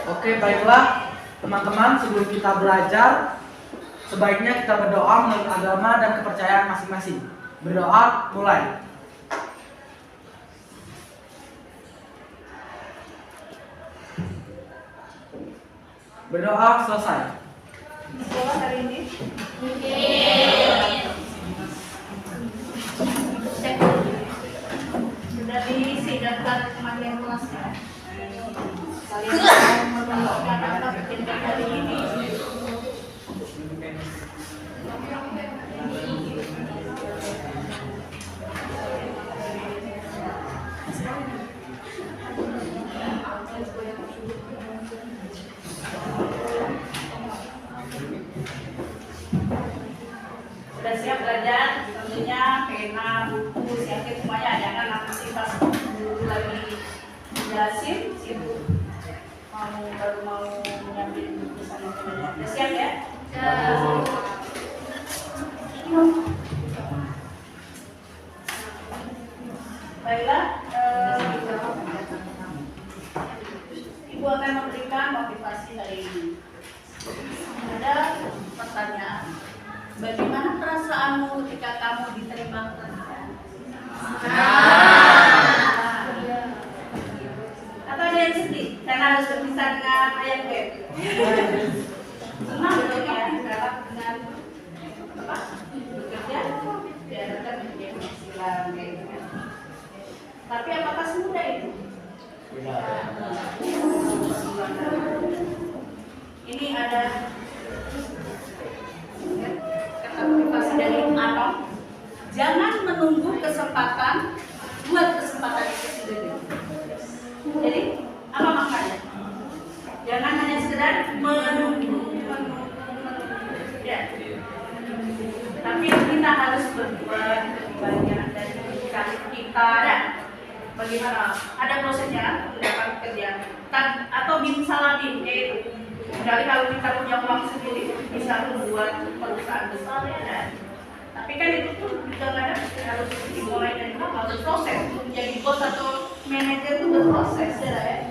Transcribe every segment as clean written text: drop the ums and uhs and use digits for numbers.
Oke, baiklah teman-teman, sebelum kita belajar, sebaiknya kita berdoa menurut agama dan kepercayaan masing-masing. Berdoa, mulai. Berdoa, selesai. Sekolah hari ini? Sudah diisi daftar kematian kelasnya. Kalian mau menentukan apa kegiatan hari ini? Sudah siap belajar? Tentunya pena, buku, siapin semuanya. Jangan nanti pas dulu lagi jelasin, sibuk baru mau mengambil buku sana sebenarnya. Sudah siap ya? Baiklah, Ibu akan memberikan motivasi hari ini. Ada pertanyaan, bagaimana perasaanmu ketika kamu diterima pekerjaan? Atau ada yang sedih karena harus berpisah dengan ayah web? Senang betul ya, berharap dengan apa? Bekerja, diharapkan menjadi penghasilan kayak gitu kan. Tapi apakah semudah itu? Ini ada kata motivasi dari Anom. Jangan menunggu kesempatan, buat kesempatan itu sendiri. Jadi apa maknanya? Jangan hanya sekedar menunggu, ya. Tapi kita harus berbuat lebih banyak dari kasih kita. Ya. Bagaimana? Ada prosesnya mendapat pekerjaan kan, atau bisaladin yaitu. Jadi kalau kita punya uang sendiri bisa membuat perusahaan besar ya kan. Tapi kan itu tuh juga kadang harus dimulai dari awal, berproses. Menjadi bos atau manajer itu berproses ya.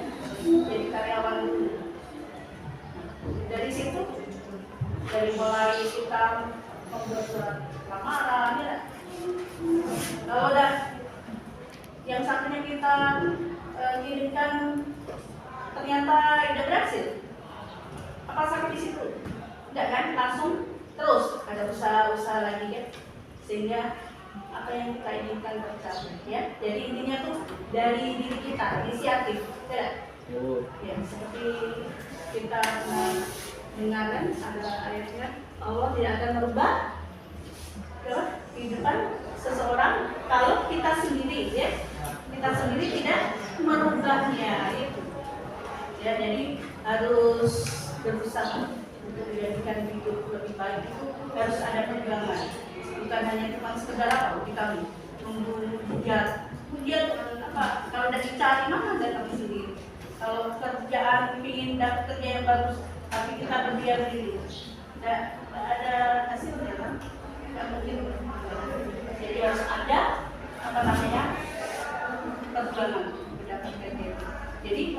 Jadi karyawan dulu. Dari situ, dari mulai kita membuat surat lamaran ya. Kalau udah yang satunya kita kirimkan ternyata tidak berhasil. Apa sampai di situ? Enggak kan? Langsung terus ada usaha-usaha lagi ya, sehingga apa yang kita inginkan tercapai ya. Jadi intinya tuh dari diri kita, inisiatif, tidak? Ya, seperti kita dengarkan ada ayatnya, Allah tidak akan merubah kehidupan seseorang kalau kita sendiri ya, kita sendiri tidak merubahnya itu. Ya, jadi harus berusaha untuk menjadikan hidup lebih baik itu harus ada perjuangan, bukan hanya cuma sekedar apa kita nunggu hujan apa kalau udah dicari mana datang sendiri. Kalau kerjaan ingin dapat kerja yang bagus tapi kita berdiam diri tidak ada hasilnya kan, tidak mungkin. Jadi harus ada apa namanya perjuangan mendapatkan itu. Jadi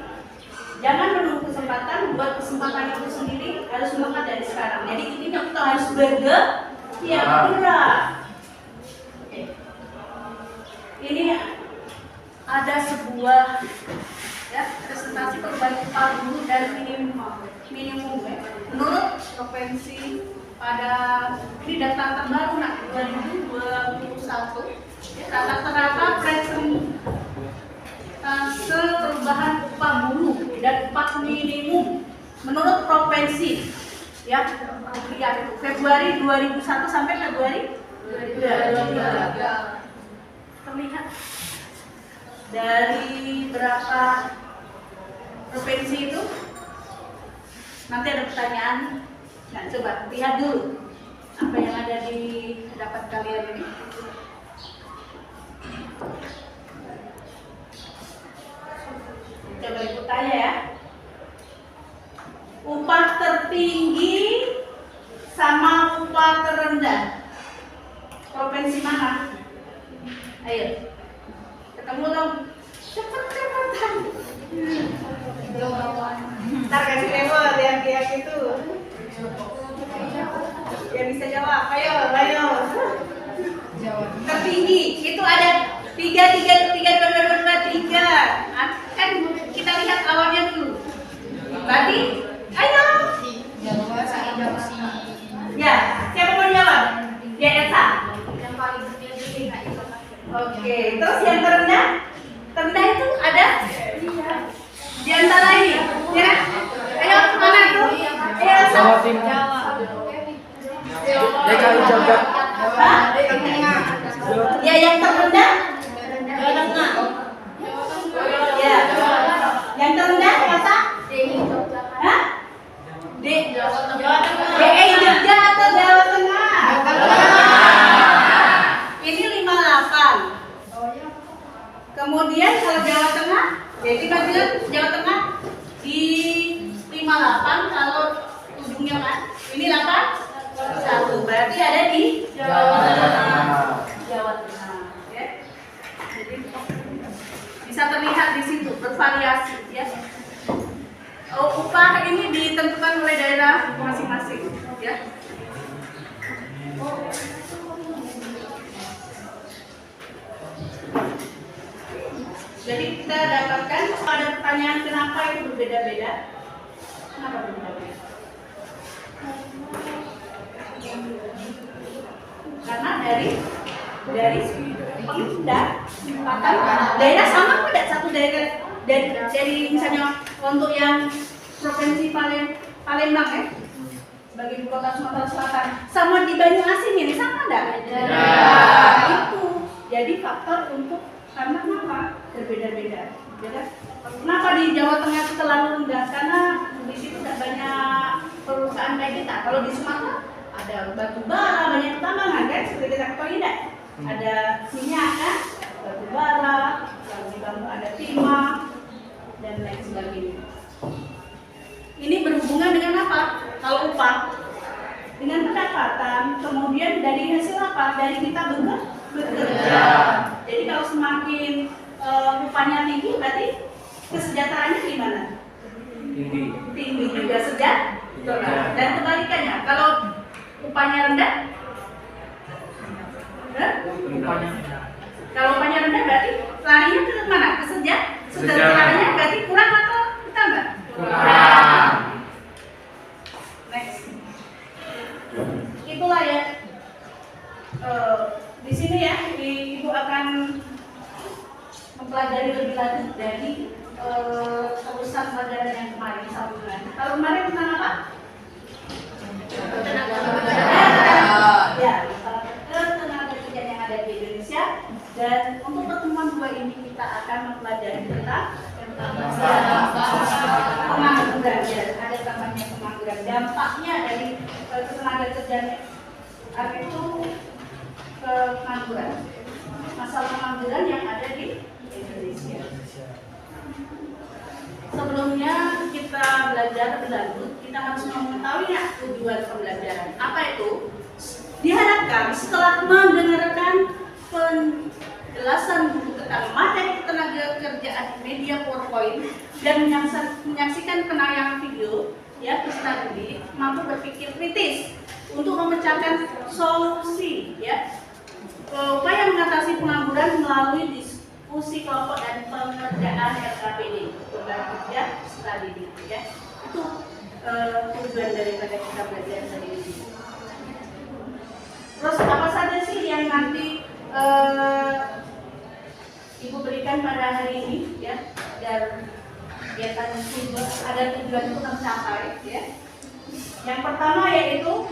jangan menunggu kesempatan, buat kesempatan itu sendiri, harus semangat dari sekarang. Jadi intinya kita harus bergerak. Ini ada sebuah ya, presentasi perubahan upah buruh dan minimum ya. Menurut provinsi pada ini data terbaru 2021 ya, rata-rata persentase perubahan upah buruh dan upah minimum menurut provinsi ya, Februari 2001 sampai Februari 2023 terlihat dari berapa provinsi itu. Nanti ada pertanyaan. Nah, coba lihat dulu apa yang ada di dapat kalian ini. Coba ikut tanya ya. Upah tertinggi sama upah terendah, provinsi mana? Ayo, ketemu dong. Cepat-cepatan. Ntar kasih reward yang itu. Yang bisa jawab, ayo. Tertinggi itu ada tiga. Kan kita lihat awalnya dulu. Berarti, ayo. Ya, siapa mau jawab? Ya, Elsa. Oke, terus yang terendah? Terendah itu ada di antara ini, ya? Ayo, mana itu? Ayo, Elsa. DKI Jogja. Hah? Ya, yang terendah? Ya. Yang terendah, Elsa? Hah? DKI Jogja atau Jawa Tengah? Ini 58. Kemudian kalau Jawa Tengah, ya kita bilang Jawa Tengah di 58 kalau ujungnya kan. Ini 81. Berarti ada di Jawa Tengah. Ya. Jadi bisa terlihat di situ bervariasi ya. Upah ini ditentukan oleh daerah masing-masing ya. Jadi kita dapatkan pada pertanyaan kenapa itu berbeda-beda. Kenapa berbeda-beda? Karena dari pengindah daerah sama tidak satu daerah dari misalnya untuk yang provinsi Palembang ya sebagai ibu kota Sumatera Selatan sama di Banyuasin ini sama enggak? Itu jadi faktor untuk karena kenapa berbeda-beda. Kenapa di Jawa Tengah itu terlalu rendah? Karena di situ tidak banyak perusahaan kayak kita. Kalau di Sumatera ada batu bara, banyak tambangan kan seperti kita ketahui tidak? Ada minyak kan, batu bara, yang di bambu ada timah dan lain sebagainya. Ini berhubungan dengan apa? Kalau upah dengan pendapatan, kemudian dari hasil apa? Dari kita bekerja. Jadi kalau semakin upahnya tinggi, berarti kesejahteraannya gimana? Tinggi juga sejahtera. Dan kebalikannya, kalau upahnya rendah, kalau upahnya rendah berarti larinya ke mana? Kesejahteraannya berarti kurang atau tambah? Kurang. Next. Itulah ya. Di sini ya, Ibu akan mempelajari lebih lanjut dari urusan pelajaran yang kemarin sambungan. Kalau kemarin tentang apa? Ya, tenaga kerja yang ada di Indonesia. Dan untuk pertemuan 2 ini kita akan mempelajari tentang pengangguran. Ya, ada namanya pengangguran. Dampaknya dari tenaga kerja itu ke pengangguran. Masalah pengangguran yang ada di Indonesia. Sebelumnya kita belajar lebih lanjut, kita harus mengetahui ya tujuan pembelajaran. Apa itu? Diharapkan setelah mendengarkan penjelasan guru tentang materi tenaga kerjaan media PowerPoint dan menyaksikan penayangan video, ya peserta didik mampu berpikir kritis untuk memecahkan solusi, ya upaya mengatasi pengangguran melalui diskusi kelompok dan pengerjaan RKPD, lembaga kerja peserta didik, ya itu tujuan daripada kita belajar dari ini. Terus apa saja sih yang nanti Ibu berikan pada hari ini, ya, dan kegiatan ada tujuan itu tercapai, ya. Yang pertama yaitu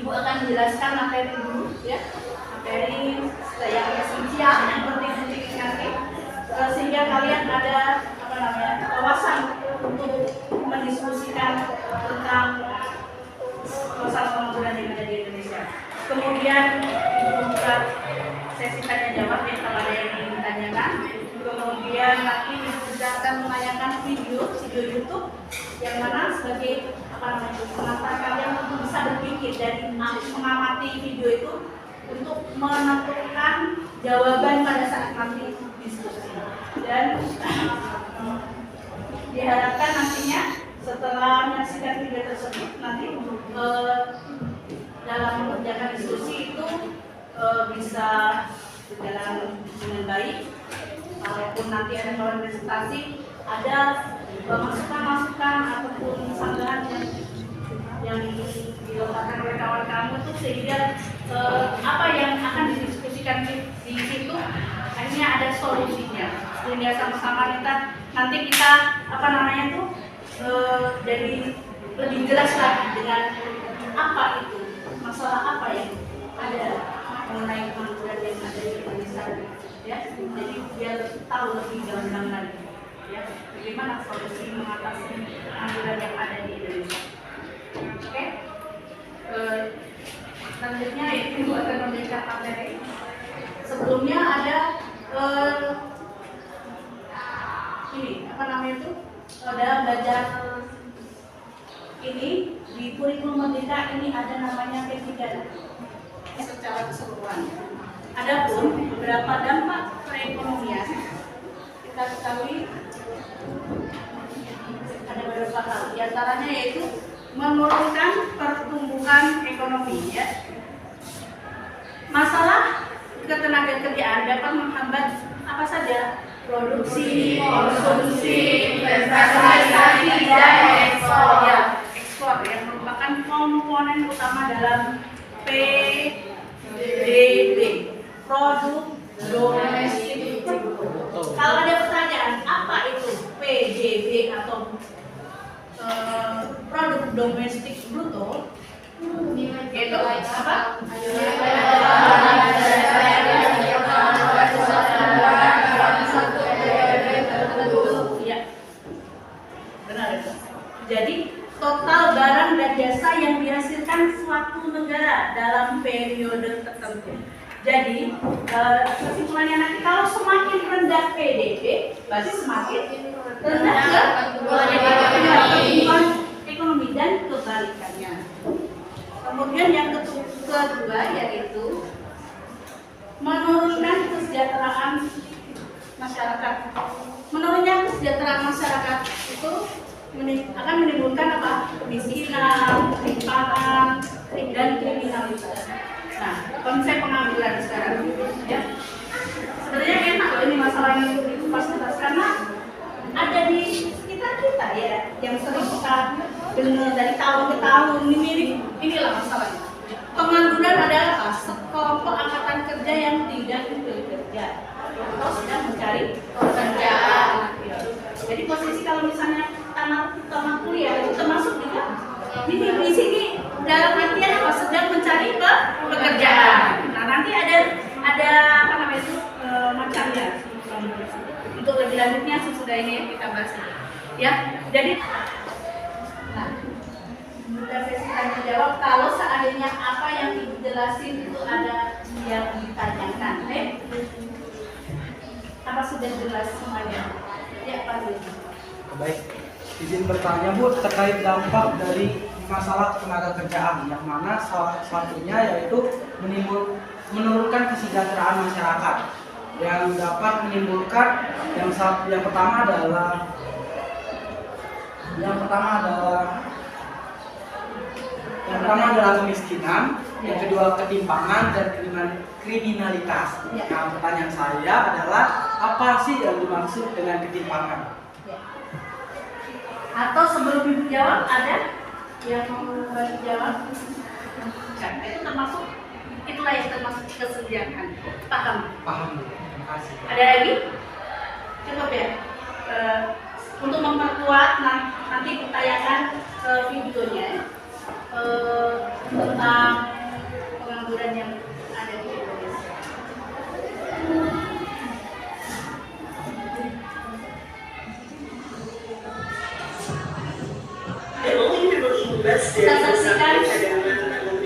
Ibu akan menjelaskan materi dulu, ya, materi yang esensial yang penting nanti, sehingga kalian ada wawasan untuk mendiskusikan tentang masalah pengangguran yang ada di Indonesia. Kemudian Ibu buka sesi tanya jawab yang kalau ada yang ingin ditanyakan. Kemudian nanti kita akan menayangkan video YouTube yang mana sebagai pengantar kalian untuk bisa berpikir dan mengamati video itu untuk menentukan jawaban pada saat nanti diskusi. Dan diharapkan nantinya setelah menyaksikan video tersebut nanti dalam mengerjakan diskusi itu bisa berjalan dengan baik. Walaupun nanti ada kawan presentasi, ada masukan-masukan ataupun sanggahan yang dilontarkan oleh kawan kamu itu sehingga apa yang akan didiskusikan di situ akhirnya ada solusinya, sehingga sama-sama nanti kita apa namanya tuh jadi lebih jelas lagi dengan apa itu masalah apa yang ada mengenai pengangguran yang ada di Indonesia, ya. Jadi biar tahu lebih gampang lagi, ya, bagaimana solusi mengatasi pengangguran yang ada di Indonesia. Oke. Selanjutnya itu akan memberikan materi. Sebelumnya ada ini apa namanya itu, ada belajar ini di kurikulum merdeka ini ada namanya P3 secara keseluruhan. Adapun beberapa dampak perekonomian kita ketahui ada beberapa hal, di antaranya yaitu menurunkan pertumbuhan ekonomi, ya. Masalah ketenagakerjaan dapat menghambat apa saja? Produksi, konsumsi, investasi, dan ekspor. Ya, ekspor yang merupakan komponen utama dalam PDB, produk domestik. Kalau ada pertanyaan, apa itu PDB atau produk domestik bruto? Itu apa? Ya, benar itu. Jadi total barang dan jasa yang dihasilkan suatu negara dalam periode tertentu. Jadi kesimpulannya nanti kalau semakin rendah PDB, berarti semakin rendah pertumbuhan ekonomi dan kebalikannya. Kemudian yang kedua yaitu menurunkan kesejahteraan masyarakat. Menurunnya kesejahteraan masyarakat itu akan menimbulkan apa? Kemiskinan, ketimpangan, dan kriminalitas. Nah, konsep pengangguran sekarang, ya. Sebenarnya enak loh ini masalahnya untuk dikupas tuntas karena ada di sekitar kita, ya, yang sering kita dengar dari tahun ke tahun. Inilah masalahnya. Pengangguran adalah sekelompok angkatan kerja yang tidak bekerja atau sedang mencari pekerjaan. Jadi posisi kalau misalnya tamat kuliah itu termasuk juga ini di sini dalam artian apa? Sedang mencari pekerjaan. Nah, nanti ada apa namanya itu macamnya. Untuk lebih lanjutnya sesudah ini kita bahas. Ya, jadi nah, kita sesi tanya jawab. Kalau seandainya apa yang dijelasin itu ada yang ditanyakan, apa sudah jelas semuanya? Ya, Pak Dwi. Baik, izin bertanya Bu terkait dampak dari masalah tenaga kerjaan, yang mana salah satunya yaitu menurunkan kesejahteraan masyarakat, yang dapat menimbulkan yang pertama adalah kemiskinan, yang kedua ketimpangan dan kriminalitas. Nah, pertanyaan saya adalah apa sih yang dimaksud dengan ketimpangan? Atau sebelum Ibu jawab ada yang mau bantu jawab? Itu termasuk itulah yang termasuk kesediaan. Paham? Paham. Terima kasih. Ada lagi? Cukup ya. Untuk memperkuat nanti ditayangan videonya tentang pengangguran yang ada di Indonesia. Kita saksikan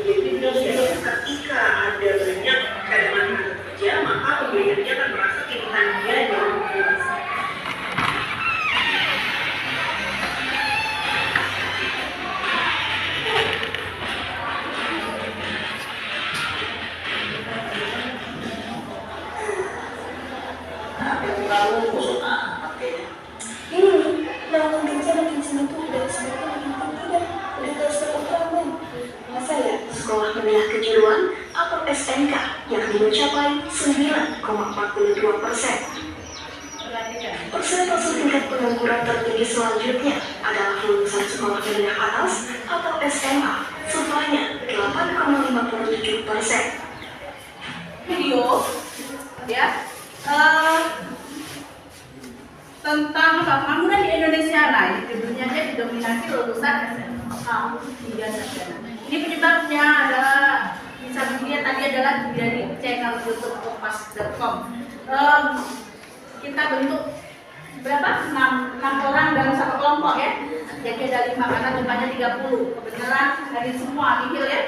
video ketika ada banyak kalimat kerja, maka pembeliannya akan merasa pilihan dia yang ini, lawan kerja dan izin itu udah disebutkan SMK, yakni mencapai 9,42%. Persentase tingkat pengangguran tertinggi selanjutnya adalah lulusan sekolah menengah atas atau SMA sebanyak 8,57%. Video ya tentang pembangunan di Indonesia. Nah, ini judulnya didominasi lulusan SMA 3 sarjana. Ini penyebabnya adalah bisa dilihat tadi adalah dari channel YouTube kompas.com. Kita bentuk berapa? 6 orang dalam satu kelompok ya. Jadi ada 5 karena jumlahnya 30. Kebenaran dari semua nihil ya.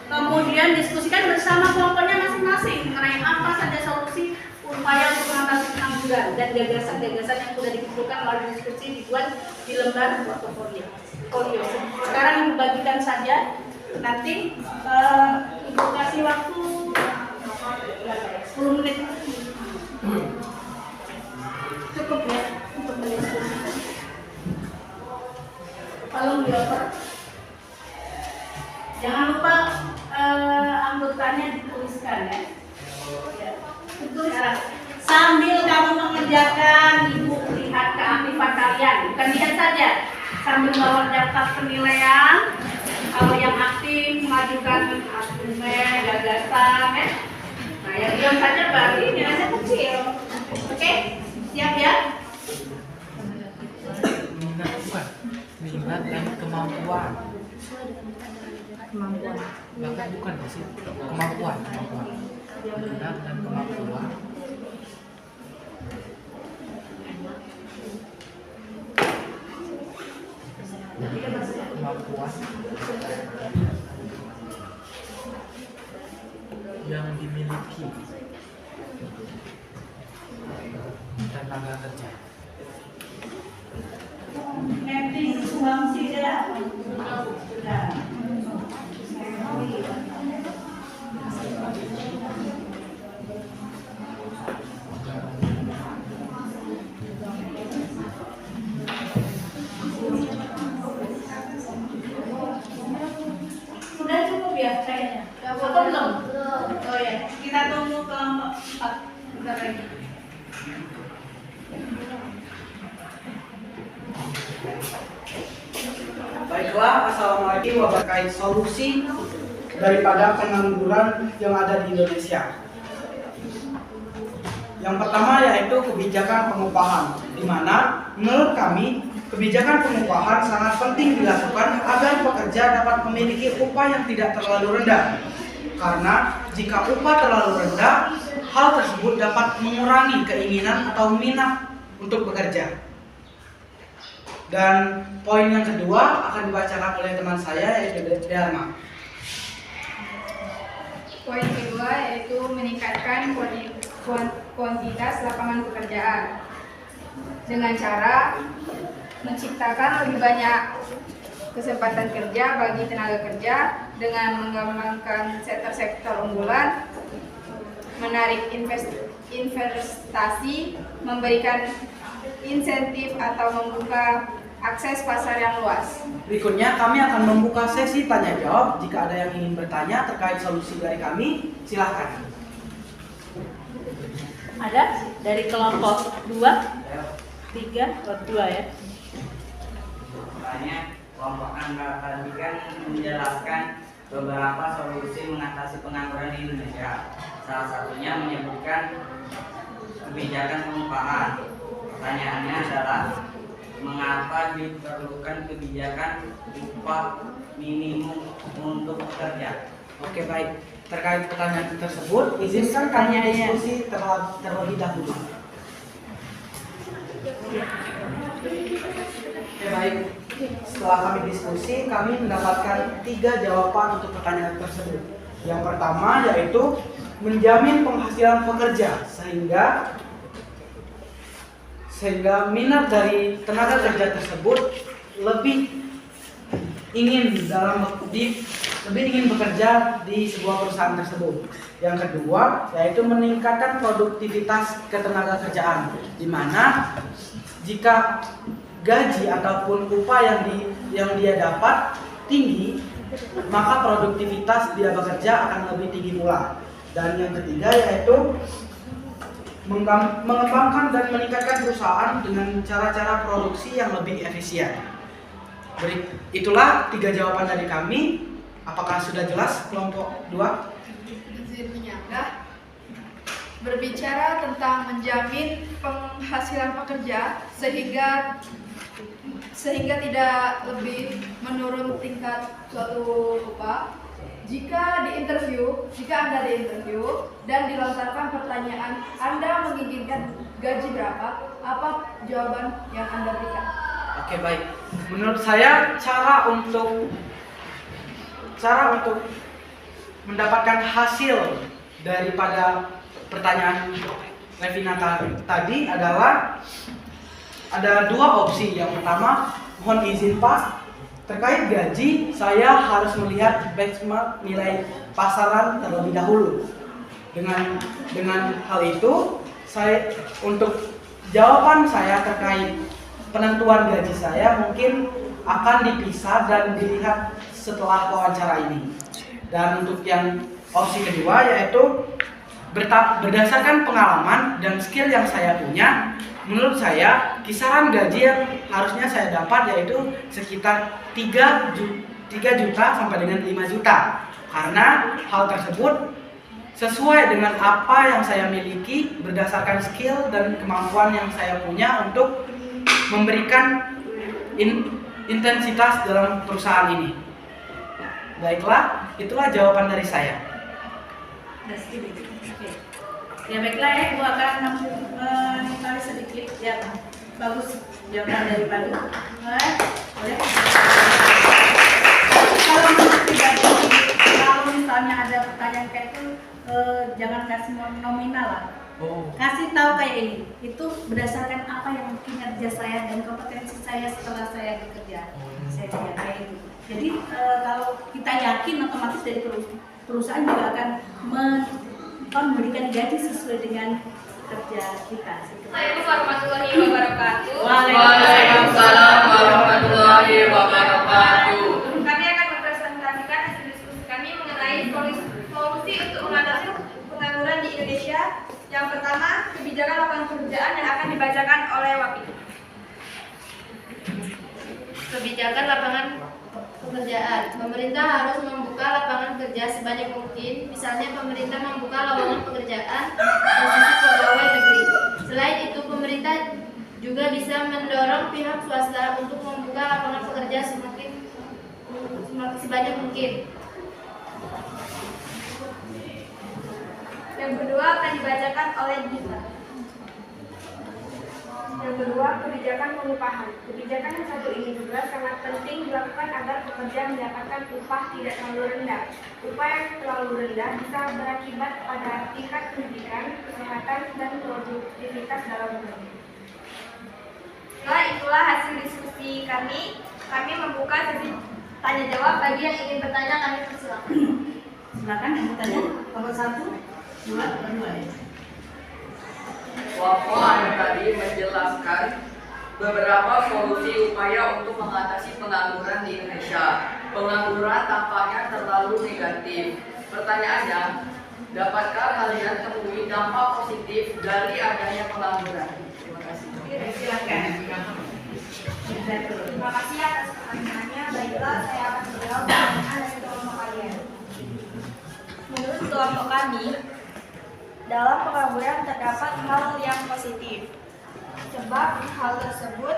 Kemudian diskusikan bersama kelompoknya masing-masing mengenai apa saja solusi upaya untuk mengatasi pengangguran dan gagasan-gagasan yang sudah dikumpulkan melalui diskusi dibuat di lembar portofolio. Sekarang ibu bagikan saja, nanti ibu kasih waktu 10 menit. Cukup ya untuk mendiskusikan. Kalau dioper, jangan lupa anggotanya dituliskan ya. Sekarang, sambil kamu mengerjakan, ibu lihat keaktifan kalian, bukan lihat saja, sambil bawa daftar penilaian. Kalau yang aktif mengajukan argumen, gagasan ya. Nah, yang diam saja berarti nilainya kecil. Oke, siap ya? Minat dan kemampuan. Bahkan bukan di situ. Kemampuan. Minat dan kemampuan. Kemampuan yang dimiliki tenaga kerja. Nanti suam tidak sudah. Sudah cukup ya kayaknya. Atau belum? Oh ya, kita tunggu kelompok 4. Bentar lagi. Baiklah, assalamualaikum warahmatullahi wabarakatuh. Solusi daripada pengangguran yang ada di Indonesia. Yang pertama yaitu kebijakan pengupahan, di mana menurut kami kebijakan pengupahan sangat penting dilakukan agar pekerja dapat memiliki upah yang tidak terlalu rendah. Karena jika upah terlalu rendah, hal tersebut dapat mengurangi keinginan atau minat untuk bekerja. Dan poin yang kedua akan dibacakan oleh teman saya yaitu Dharma. Poin kedua yaitu meningkatkan kuantitas lapangan pekerjaan dengan cara menciptakan lebih banyak kesempatan kerja bagi tenaga kerja dengan mengembangkan sektor-sektor unggulan, menarik investasi, memberikan insentif atau membuka akses pasar yang luas. Berikutnya kami akan membuka sesi tanya jawab. Jika ada yang ingin bertanya terkait solusi dari kami, silahkan. Ada dari kelompok 2, 3, 2 ya. Makanya kelompok Anda tadi kan menjelaskan beberapa solusi mengatasi pengangguran di Indonesia. Salah satunya menyebutkan kebijakan pengupahan. Pertanyaannya adalah mengapa diperlukan kebijakan upah minimum untuk pekerja? Oke, baik. Terkait pertanyaan tersebut, izinkan kami diskusi terlebih dahulu. Oke, baik. Setelah kami diskusi, kami mendapatkan 3 jawaban untuk pertanyaan tersebut. Yang pertama yaitu menjamin penghasilan pekerja sehingga minat dari tenaga kerja tersebut lebih ingin bekerja di sebuah perusahaan tersebut. Yang kedua yaitu meningkatkan produktivitas ketenaga kerjaan, di mana jika gaji ataupun upah yang dia dapat tinggi, maka produktivitas dia bekerja akan lebih tinggi pula. Dan yang ketiga yaitu mengembangkan dan meningkatkan perusahaan dengan cara-cara produksi yang lebih efisien. Itulah 3 jawaban dari kami. Apakah sudah jelas kelompok 2? Izin menyanggah. Berbicara tentang menjamin penghasilan pekerja sehingga tidak lebih menurun tingkat suatu upah. Jika Anda diinterview dan dilontarkan pertanyaan, Anda menginginkan gaji berapa? Apa jawaban yang Anda berikan? Oke, baik. Menurut saya cara untuk mendapatkan hasil daripada pertanyaan Levina tadi adalah ada 2 opsi. Yang pertama, mohon izin Pak, terkait gaji saya harus melihat benchmark nilai pasaran terlebih dahulu. Dengan hal itu, untuk jawaban saya terkait penentuan gaji saya mungkin akan dipisah dan dilihat setelah wawancara ini. Dan untuk yang opsi kedua yaitu berdasarkan pengalaman dan skill yang saya punya, menurut saya kisaran gaji yang harusnya saya dapat yaitu sekitar 3 juta sampai dengan 5 juta. Karena hal tersebut sesuai dengan apa yang saya miliki berdasarkan skill dan kemampuan yang saya punya untuk memberikan intensitas dalam perusahaan ini. Baiklah, itulah jawaban dari saya. Ya baiklah ya, Ibu akan mengenali sedikit ya. Bagus jawaban dari Pak Ibu. Boleh? Kalau menurut pribadi, kalau misalnya ada pertanyaan kayak itu, jangan kasih nominal lah. Kasih tahu kayak ini, itu berdasarkan apa yang kinerja saya dan kompetensi saya setelah saya bekerja. Saya tidak kayak itu. Jadi kalau kita yakin, otomatis dari perusahaan juga akan memberikan gaji sesuai dengan kerja kita. Assalamualaikum warahmatullahi wabarakatuh. Waalaikumsalam warahmatullahi wabarakatuh. Kami akan mempresentasikan hasil diskusi kami mengenai solusi untuk mengatasi pengangguran di Indonesia. Yang pertama, kebijakan lapangan pekerjaan yang akan dibacakan oleh Wapid. Kebijakan lapangan pekerjaan. Pemerintah harus membuka lapangan kerja sebanyak mungkin. Misalnya pemerintah membuka lowongan pekerjaan khusus pegawai negeri. Selain itu, pemerintah juga bisa mendorong pihak swasta untuk membuka lapangan pekerja sebanyak mungkin. Yang kedua akan dibacakan oleh Gita. Yang kedua, kebijakan pengupahan. Kebijakan yang satu ini juga sangat penting dilakukan agar pekerja mendapatkan upah tidak terlalu rendah. Upah yang terlalu rendah bisa berakibat pada tingkat pendidikan, kesehatan, dan produktivitas dalam bekerja. Setelah itulah hasil diskusi kami. Kami membuka sesi tanya jawab. Bagi yang ingin bertanya, kami persilakan. Silakan yang bertanya. Nomor 1, 2, ya. Bapak tadi menjelaskan beberapa solusi upaya untuk mengatasi pengangguran di Indonesia. Pengangguran tampaknya terlalu negatif. Pertanyaannya, dapatkah kalian temui dampak positif dari adanya pengangguran? Terima kasih. Silakan. Terima kasih atas pertanyaannya. Baiklah, saya akan menjawab pertanyaan dari kelompok kalian. Menurut kelompok kami, dalam pengangguran terdapat hal yang positif. Sebab hal tersebut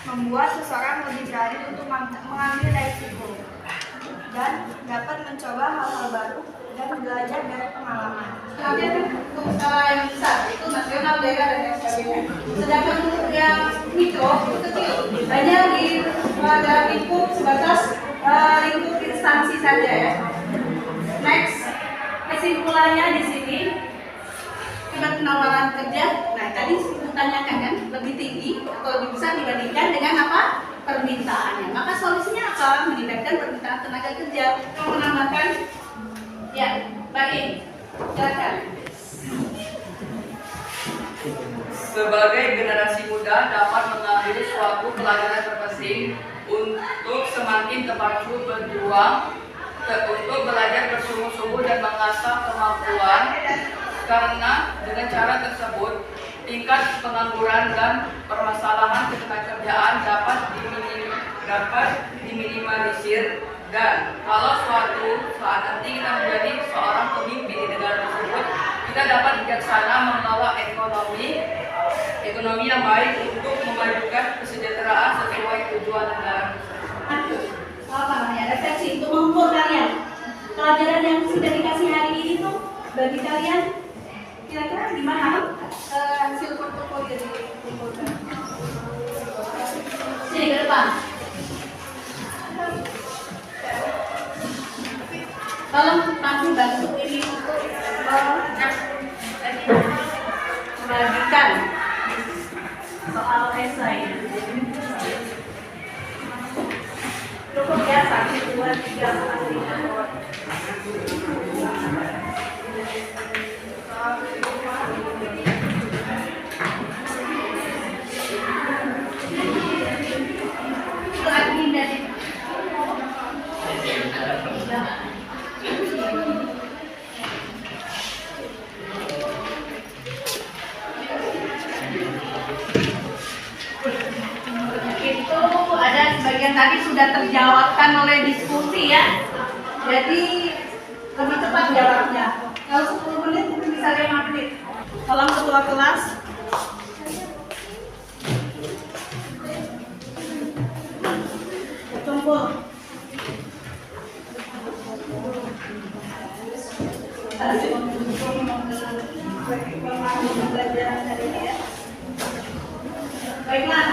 membuat seseorang lebih berani untuk mengambil risiko dan dapat mencoba hal-hal baru dan belajar dari pengalaman. Nanti untuk skala yang besar itu nasional, daerah dan lain sebagainya. Sedangkan untuk yang mikro itu kecil, hanya di dalam lingkup sebatas lingkup instansi saja ya. Next, kesimpulannya di sini tingkat penawaran kerja. Nah tadi ditanyakan kan lebih tinggi atau lebih besar dibandingkan dengan apa permintaannya. Maka solusinya apa? Meningkatkan permintaan tenaga kerja. Mau menambahkan? Ya, baik. Silakan. Sebagai generasi muda dapat mengambil suatu pelajaran terpenting untuk semakin terpacu berjuang untuk belajar bersungguh-sungguh dan mengasah kemampuan, karena dengan cara tersebut tingkat pengangguran dan permasalahan ketenagakerjaan dapat diminimalisir. Dan kalau suatu saat nanti kita menjadi seorang pemimpin di negara tersebut, kita dapat bijaksana mengelola ekonomi yang baik untuk memajukan kesejahteraan sesuai tujuan negara. Apa namanya? Refleksi untuk mengukur kalian. Pelajaran yang sudah dikasih hari ini tuh bagi kalian kira-kira gimana? Hasil portofolio dikumpulkan. Sini ke depan. Tolong nanti bantu ini untuk membagikan soal esai. Cukup ya, 1, 2, 3, 4, 5. Lagi dari itu ada sebagian tadi sudah terjawabkan oleh diskusi ya. Jadi lebih cepat jawabnya. Kalau 10 menit mungkin bisa 5 menit. Tolong ketua kelas. Kumpul. Baiklah,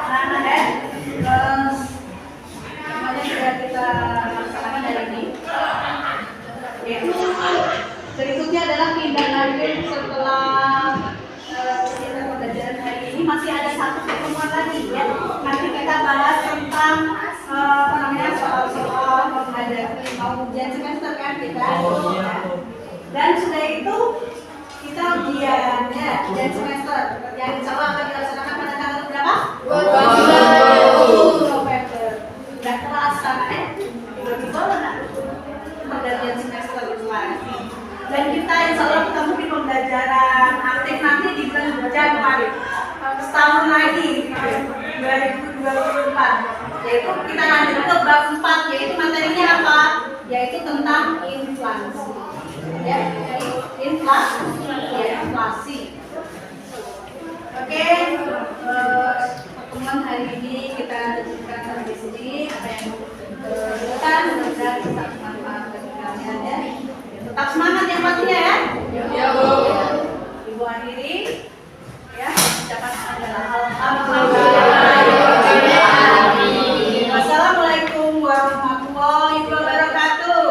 anak-anak ya, semuanya sudah kita laksanakan hari ini. Yaitu berikutnya adalah tindak lanjut setelah kita pembelajaran hari ini masih ada satu pertemuan lagi ya. Nanti kita bahas tentang soal-soal mau ujian semester kan kita. Dan sudah itu kita ujian ya, ujian semester yang insya Allah akan dilaksanakan pada tanggal berapa? 20 November. Sudah terasa tiba-tiba pergantian semester lagi. Dan kita insya Allah ketemu di pembelajaran aktif nanti di bulan Januari. Setahun lagi 2024. Yaitu kita lanjut ke bab 4, yaitu materinya apa? Yaitu tentang inflasi. Ya, inflasi. Oke, pertemuan hari ini kita lanjutkan sampai sini. Apa yang kita mudah bisa bermanfaat bagi kalian ya. Tetap semangat yang pastinya ya. Ya, Bu. Ibu akhiri ya, ucapan adalah Wassalamualaikum warahmatullahi wabarakatuh.